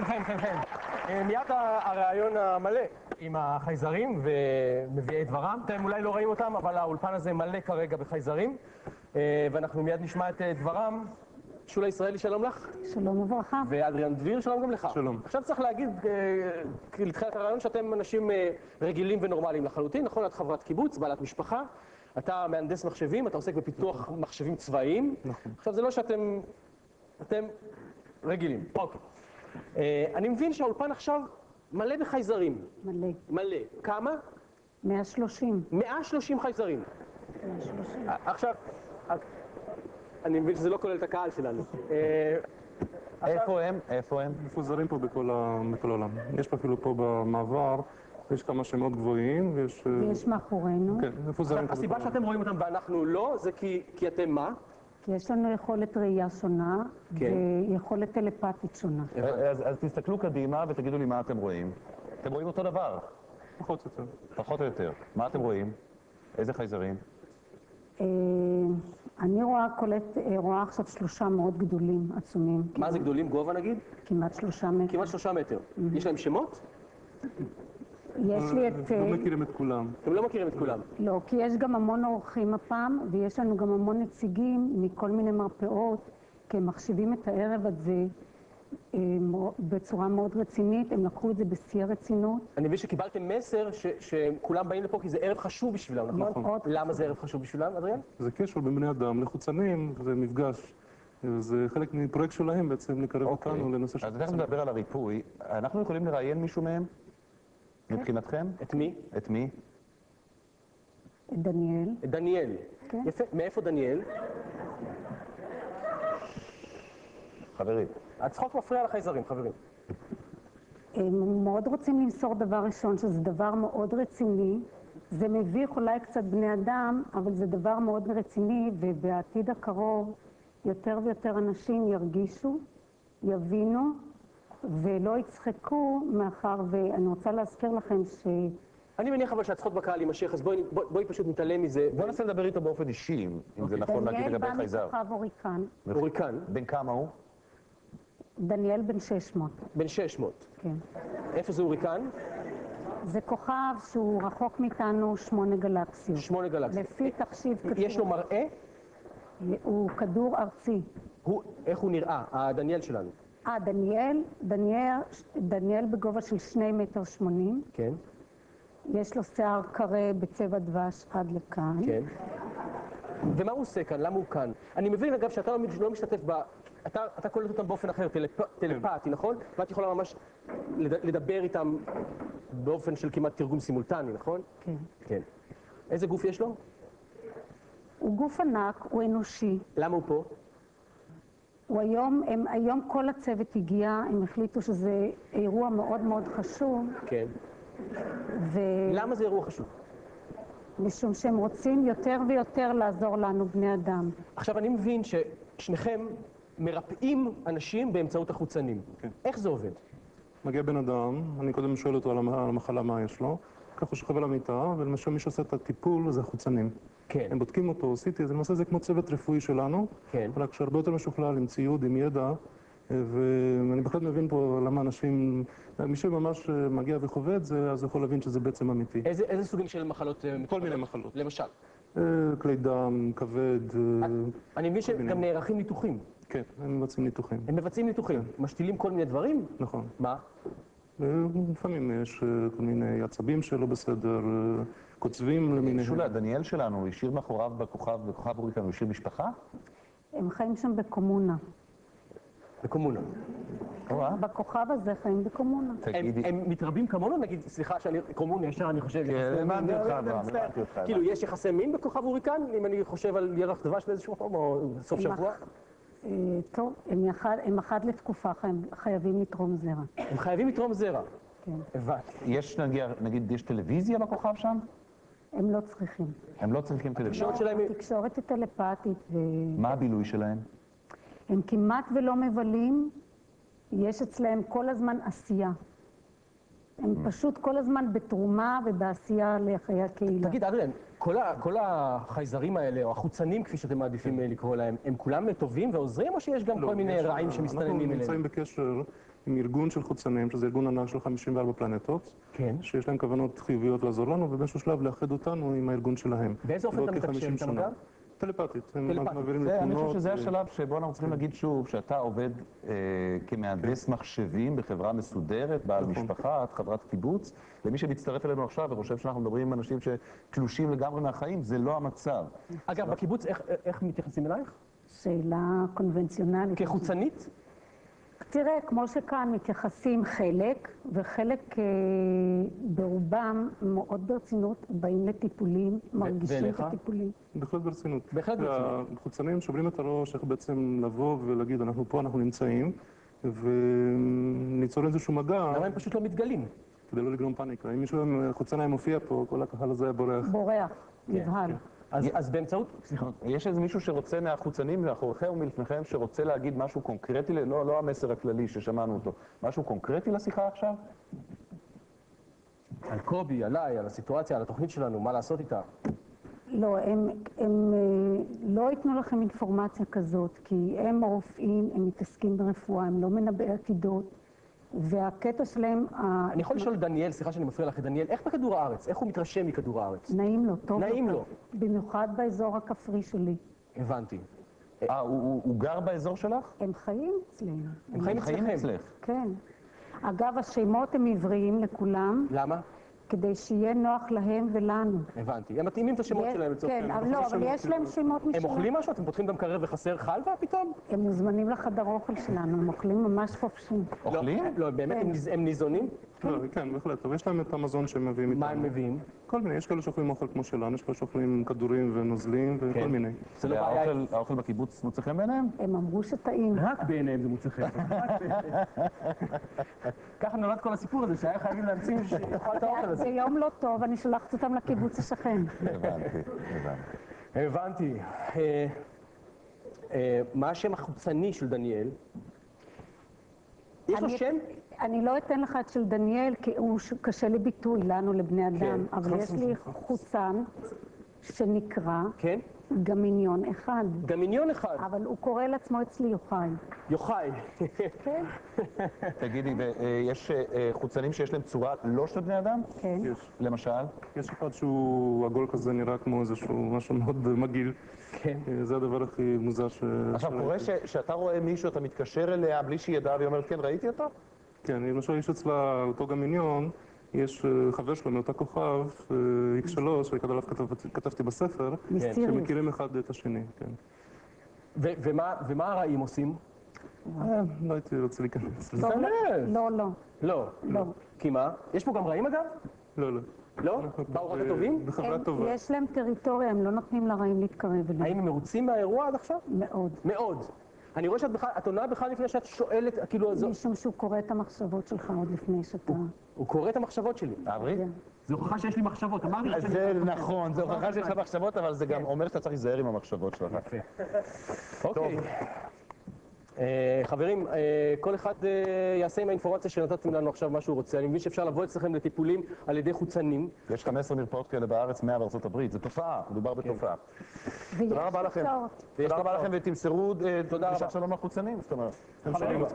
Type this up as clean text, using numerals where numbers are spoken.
חן. מיד הרעיון המלא עם החייזרים ומביאי דברם. אתם אולי לא רואים אותם, אבל האולפן הזה מלא כרגע בחייזרים. ואנחנו מיד נשמע את דברם. שולה ישראלי, שלום לך. שלום וברכה. ואדריאן דביר, שלום גם לך. שלום. עכשיו צריך להגיד, לתחילת הרעיון, שאתם אנשים רגילים ונורמליים לחלוטין, נכון? את חברת קיבוץ, בעלת משפחה. אתה מהנדס מחשבים, אתה עוסק בפיתוח מחשבים צבאיים. נכון. עכשיו זה לא שאתם רגילים. אוקיי. אני מבין שהאולפן עכשיו מלא בחייזרים. מלא. כמה? 130. 130 חייזרים. 130. עכשיו, אני מבין שזה לא כולל את הקהל שלנו. איפה הם? מפוזרים פה בכל העולם. יש פה אפילו פה במעבר, יש כמה שמות גבוהים ויש... ויש מאחורינו. כן, מפוזרים פה. הסיבה שאתם רואים אותם ואנחנו לא, זה כי אתם מה? כי יש לנו יכולת ראייה שונה, כן. ויכולת טלפתית שונה. אז תסתכלו קדימה ותגידו לי מה אתם רואים. אתם רואים אותו דבר? פחות או יותר. פחות או יותר. מה אתם רואים? איזה חייזרים? אני רואה עכשיו 3 מאוד גדולים, עצומים. מה זה גדולים? גובה נגיד? כמעט 3 מטר. כמעט 3 מטר. יש להם שמות? יש לי את... לא מכירים את כולם. אתם לא מכירים את כולם. לא, כי יש גם המון אורחים הפעם, ויש לנו גם המון נציגים מכל מיני מרפאות, כי הם מחשיבים את הערב הזה בצורה מאוד רצינית, הם לקחו את זה בשיא הרצינות. אני מבין שקיבלתם מסר שכולם באים לפה כי זה ערב חשוב בשבילם, נכון? למה זה ערב חשוב בשבילם, אדריאן? זה קשר בין בני אדם לחוצנים, זה מפגש. זה חלק מפרויקט שלהם בעצם לקרב אותנו לנושא של... אז תכף נדבר על הריפוי. אנחנו יכולים לראיין מישהו מהם? מבחינתכם? את מי? את מי? את דניאל. את דניאל. כן. יפה. מאיפה דניאל? חברים. הצחוק מפריע לחייזרים, חברים. הם מאוד רוצים למסור דבר ראשון, שזה דבר מאוד רציני. זה מביך אולי קצת בני אדם, אבל זה דבר מאוד רציני, ובעתיד הקרוב יותר ויותר אנשים ירגישו, יבינו, ולא יצחקו, מאחר ואני רוצה להזכיר לכם אני מניח אבל שהצחוק בקהל יימשך, אז בואי פשוט נתעלם מזה. בוא ננסה לדבר איתו באופן אישי, אם זה נכון להגיד לגבי חייזר. דניאל בא מכוכב הוריקן. הוריקן. בן כמה הוא? דניאל בן 600. בן 600. כן. איפה זה הוריקן? זה כוכב שהוא רחוק מאיתנו 8 גלקסיות. 8 גלקסיות. לפי תחשיב כתוב. יש לו מראה? הוא כדור ארצי. איך הוא נראה, הדניאל שלנו? דניאל בגובה של 2.80 מטר. כן. יש לו שיער קרה בצבע דבש עד לכאן. כן. ומה הוא עושה כאן? למה הוא כאן? אני מבין אגב שאתה לא משתתף אתה קולט אותם באופן אחר, טלפתי, נכון? ואת יכולה ממש לדבר איתם באופן של כמעט תרגום סימולטני, נכון? כן. כן. איזה גוף יש לו? הוא גוף ענק, הוא אנושי. למה הוא פה? היום כל הצוות הגיע, הם החליטו שזה אירוע מאוד מאוד חשוב. כן. למה זה אירוע חשוב? משום שהם רוצים יותר ויותר לעזור לנו, בני אדם. עכשיו, אני מבין ששניכם מרפאים אנשים באמצעות החוצנים. כן. איך זה עובד? מגיע בן אדם, אני קודם שואל אותו על המחלה מה יש לו, ככה הוא שוכב על המיטה, ולמשל מי שעושה את הטיפול זה החוצנים. כן. הם בודקים אותו, עשיתי, אז למעשה זה כמו צוות רפואי שלנו, כן. רק שהרבה יותר משוכלל, עם ציוד, עם ידע, ואני בהחלט מבין פה למה אנשים, מי שממש מגיע וחווה את זה, אז יכול להבין שזה בעצם אמיתי. איזה סוגים של מחלות? כל מיני מחלות. למשל? כלי דם, כבד. אני מבין שגם נערכים ניתוחים. כן, הם מבצעים ניתוחים. הם מבצעים ניתוחים. משתילים כל מיני דברים? נכון. מה? לפעמים יש כל מיני עצבים שלא בסדר, קוצבים למיניהם. שולה, דניאל שלנו, השאיר מאחוריו בכוכב הוריקן, הוא השאיר משפחה? הם חיים שם בקומונה. בקומונה. בכוכב הזה חיים בקומונה. הם מתרבים כמונו? נגיד, סליחה שאני קומונה ישר, אני חושב... כן, האמנתי אותך, אברהם, האמנתי אותך. כאילו, יש יחסי מין בכוכב הוריקן? אם אני חושב על ירח דבש באיזשהו מקום, או סוף שבוע? טוב, הם אחת לתקופה חייבים לתרום זרע. הם חייבים לתרום זרע? כן. הבנתי. יש, נגיד, יש טלוויזיה בכוכב שם? הם לא צריכים. הם לא צריכים טלוויזיה. התקשורת היא טלפתית. מה הבילוי שלהם? הם כמעט ולא מבלים, יש אצלהם כל הזמן עשייה. הם פשוט כל הזמן בתרומה ובעשייה לחיי הקהילה. תגיד, אדריאן, כל החייזרים האלה, או החוצנים, כפי שאתם מעדיפים לקרוא להם, הם כולם טובים ועוזרים, או שיש גם כל מיני רעים שמסתננים אליהם? אנחנו נמצאים בקשר עם ארגון של חוצנים, שזה ארגון ענק של 54 פלנטות, כן. שיש להם כוונות חיוביות לעזור לנו, ובאיזשהו שלב לאחד אותנו עם הארגון שלהם. באיזה אופן אתה מתקשר איתם גם? טלפתית. טלפתית. הם מעבירים לי אני תמונות. חושב שזה השלב שבו אנחנו צריכים להגיד שוב, שאתה עובד כמהנדס מחשבים בחברה מסודרת, בעל משפחה, את חברת קיבוץ, למי שמצטרף אלינו עכשיו וחושב שאנחנו מדברים עם אנשים שתלושים לגמרי מהחיים, זה לא המצב. אגב, בקיבוץ, איך מתייחסים אלייך? שאלה קונבנציונלית. כחוצנית? תראה, כמו שכאן מתייחסים חלק, וחלק ברובם מאוד ברצינות באים לטיפולים, מרגישים את ואליך? הטיפולים. בהחלט ברצינות. בהחלט ברצינות. החוצנים שוברים את הראש איך בעצם לבוא ולהגיד, אנחנו פה, אנחנו נמצאים, וניצור איזשהו מגע, למה הם פשוט לא מתגלים? כדי לא לגרום פאניקה. אם מישהו חוצן היה מופיע פה, כל הקהל הזה היה בורח. בורח, נבהל. אז באמצעות... סליחה. יש איזה מישהו שרוצה מהחוצנים מאחוריכם ומלפניכם שרוצה להגיד משהו קונקרטי, לא המסר הכללי ששמענו אותו, משהו קונקרטי לשיחה עכשיו? על קובי, עליי, על הסיטואציה, על התוכנית שלנו, מה לעשות איתה? לא, הם לא ייתנו לכם אינפורמציה כזאת, כי הם רופאים, הם מתעסקים ברפואה, הם לא מנבאי עתידות, והקטע שלהם... אני יכול לשאול דניאל, סליחה שאני מפריע לך, דניאל, איך בכדור הארץ? איך הוא מתרשם מכדור הארץ? נעים לו, טוב. נעים לו. במיוחד באזור הכפרי שלי. הבנתי. הוא גר באזור שלך? הם חיים אצלנו. הם חיים חיים אצלכם? אצלך. כן. אגב, השמות הם עבריים לכולם, למה? כדי שיהיה נוח להם ולנו. הבנתי. הם מתאימים את השמות שלהם לצורך כן, העניין. אבל לא, אבל יש להם שמות הם משלהם. אוכלים משהו? אתם פותחים במקרר וחסר חלבה פתאום? הם מוזמנים לחדר אוכל שלנו, הם אוכלים ממש חופשי. אוכלים? לא, באמת, הם ניזונים? לא, כן, בהחלט, אבל יש להם את המזון שהם מביאים איתם. מה הם מביאים? כל מיני, יש כאלה שאוכלים אוכל כמו שלנו, יש כאלה שאוכלים כדורים ונוזלים וכל כן. מיני. זה לא בעיה. האוכל בקיבוץ מוצא חן בעיניהם? הם אמרו שטעים. רק בעיניהם זה מוצא חן. ככה נולד כל הסיפור הזה, שהיה חייבים להמציא שיאכל את האוכל הזה. זה יום לא טוב, אני שולחת אותם לקיבוץ השכן. הבנתי. מה השם החוצני של דניאל? יש לו שם? אני לא אתן לך את של דניאל, כי הוא קשה לביטוי לנו, לבני אדם, אבל יש לי חוצן שנקרא כן? גמיניון אחד, גמיניון אחד. אבל הוא קורא לעצמו אצלי יוחאי. יוחאי. כן? תגידי, יש חוצנים שיש להם צורה לא של בני אדם? כן. יש. למשל? יש אחד שהוא עגול כזה, נראה כמו איזשהו משהו מאוד מגעיל. כן. זה הדבר הכי מוזר עכשיו, קורה שאתה רואה מישהו, אתה מתקשר אליה בלי שהיא ידעה והיא אומרת, כן, ראיתי אותו? כן, למשל יש אצלה אותו גמיניון, יש חבר שלו מאותה כוכב, X3, שעליו כתבתי בספר, מיסטיריוס. שמכירים אחד את השני, כן. ומה הרעים עושים? לא הייתי רוצה להיכנס לזה. טוב, באמת? לא, לא. לא. לא. כי מה? יש פה גם רעים אגב? לא, לא. לא? באו רק הטובים? בחברה טובה. יש להם טריטוריה, הם לא נותנים לרעים להתקרב אליהם. האם הם מרוצים מהאירוע עד עכשיו? מאוד. מאוד. אני רואה את עונה בכלל לפני שאת שואלת, כאילו, משום שהוא קורא את המחשבות שלך עוד לפני שאתה... הוא קורא את המחשבות שלי. אברי? זו הוכחה שיש לי מחשבות, אמרתי לך שאני... זה נכון, זה הוכחה שיש לך מחשבות, אבל זה גם אומר שאתה צריך להיזהר עם המחשבות שלך. אוקיי. חברים, כל אחד יעשה עם האינפורמציה שנתתם לנו עכשיו מה שהוא רוצה. אני מבין שאפשר לבוא אצלכם לטיפולים על ידי חוצנים. יש 15 מרפאות כאלה בארץ, 100 בארצות הברית, זה תופעה, מדובר בתופעה. תודה רבה לכם. תודה רבה לכם ותמסרו דרישת שלום לחוצנים, זאת אומרת. חברים,